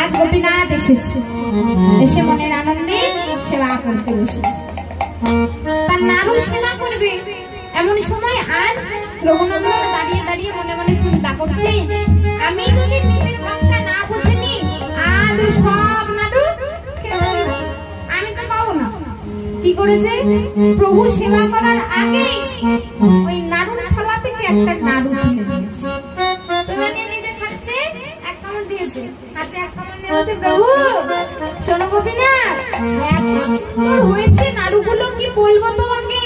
আজ গোপীনাথ এসেছে, এসে মনের আনন্দে সেবা করতে বসেছে। তার নাড়ু সেবা করবে এমন সময় আজ রঘুনন্দন দাঁড়িয়ে দাঁড়িয়ে মনে মনে চিন্তা করছে, আমি যদি নিজের ভাবটা না বুঝিনি আজ সব নাড়ু আমি তো পাবো না। কি করেছে? প্রভু সেবা করার আগে ওই নাড়ুর থালা থেকে একটা নাড়ু তুলে দিয়েছে, তুলে নিয়ে নিজে খাচ্ছে, এক কামড় দিয়েছে, হাতে এক কামড় নিয়ে বলছে, প্রভু শোনো গোপীনাথ, এত সুন্দর হয়েছে নাড়ুগুলো, কি বলবো তোমাকে,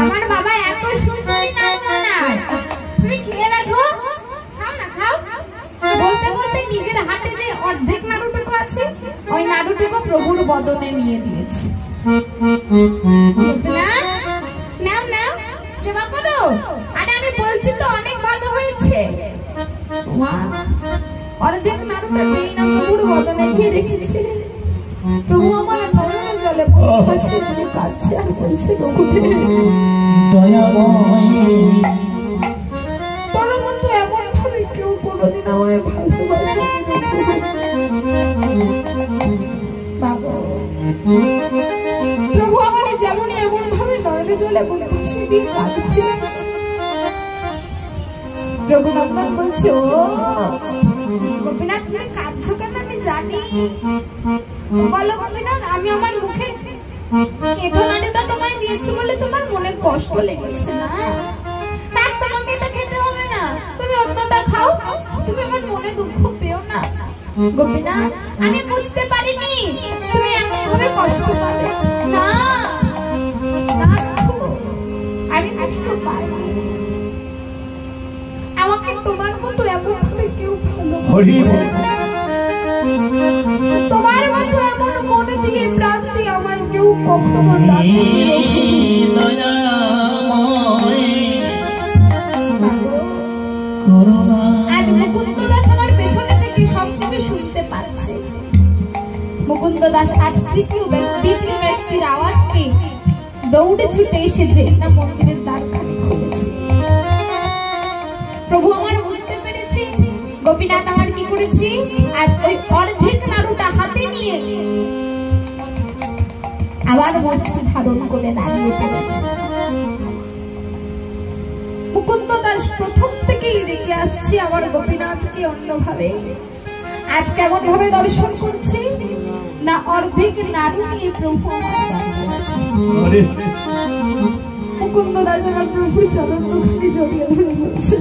আমার বাবা এত সুন্দরী নাড়ু বানায়, তুমি খেয়ে দেখো, খাও না খাও। বলতে বলতে নিজের হাতে যে অর্ধেক নাড়ুটুকু আছে ওই নাড়ুটুকু প্রভুর বদনে নিয়ে দিয়েছে। নাও নাও সেবা করো। আরে আমি বলছি তো অনেক ভালো হয়েছে। অর্ধেক নাড়ুটা যেই না প্রভুর বদনে দিয়ে রেখেছে, প্রভু আমার নয়ন জলে ভাসে কাছে আর বলছে, পরমন্ত এমন ভাবে কেউ কোনোদিন আমায় ভালোবাসে বাবা। প্রভু আমার যেমন এমন ভাবে নয়নে জলে বলে ভাসিয়ে দিয়ে কাঁদছে। রঘুনন্দন বলছে, ও গোপীনাথ তুমি কাঁদছো কেন আমি জানি, বলো গোপীনাথ, আমি আমার মুখে কেটো নাড়ুটা তোমায় দিয়েছি বলে তোমার মনে কষ্ট লেগেছে না, তার তোমাকে এটা খেতে হবে না, তুমি অন্যটা খাও, তুমি আমার মনে দুঃখ পেও না। গোপীনাথ আমি বুঝতে পারিনি তুমি এমন ভাবে কষ্ট পাবে না, আমি কষ্ট পাইনি, আমাকে তোমার মতো এমন ভাবে কেউ ভালোবাসে, তোমার মতো এমন মনে দিয়ে প্রাণ দিয়ে আমায় কেউ কখনো আজ মুকুন্দ দাস আমার পেছনে থেকে সবকিছু শুনতে পাচ্ছে। মুকুন্দ দাস আজ দ্বিতীয় ব্যক্তির আওয়াজ পেয়ে দৌড়ে ছুটে এসে যে না মন্দিরের দ্বারখানি খুলেছে। প্রভু আমার বুঝতে পেরেছি গোপীনাথ আমার কি করেছি, আজ ওই অর্ধেক নাড়ুটা হাতে নিয়ে আবার মূর্তি ধারণ করে দাঁড়িয়ে পড়েছে। মুকুন্দ দাস প্রথম থেকেই রেখে আসছে আমার গোপীনাথকে অন্যভাবে, আজ কেমন ভাবে দর্শন করছে না অর্ধেক নাড়ু নিয়ে প্রভু। মুকুন্দ দাস আমার প্রভুর চরণ জড়িয়ে ধরে বলছে,